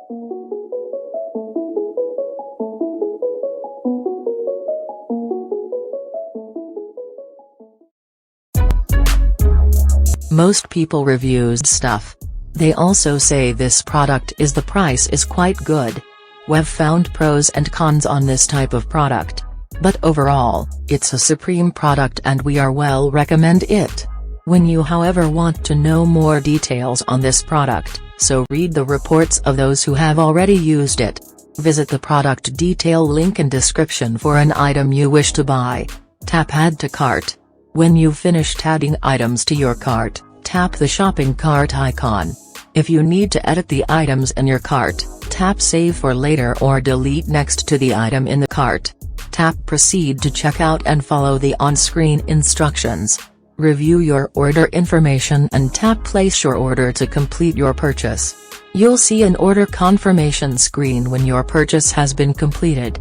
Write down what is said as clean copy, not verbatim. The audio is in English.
Most people reviews stuff. They also say this product is the price is quite good. We've found pros and cons on this type of product. But overall, it's a supreme product and we are well recommend it. When you however want to know more details on this product, so read the reports of those who have already used it. Visit the product detail link in description for an item you wish to buy. Tap add to cart. When you've finished adding items to your cart, tap the shopping cart icon. If you need to edit the items in your cart, tap save for later or delete next to the item in the cart. Tap proceed to checkout and follow the on-screen instructions. Review your order information and tap place your order to complete your purchase. You'll see an order confirmation screen when your purchase has been completed.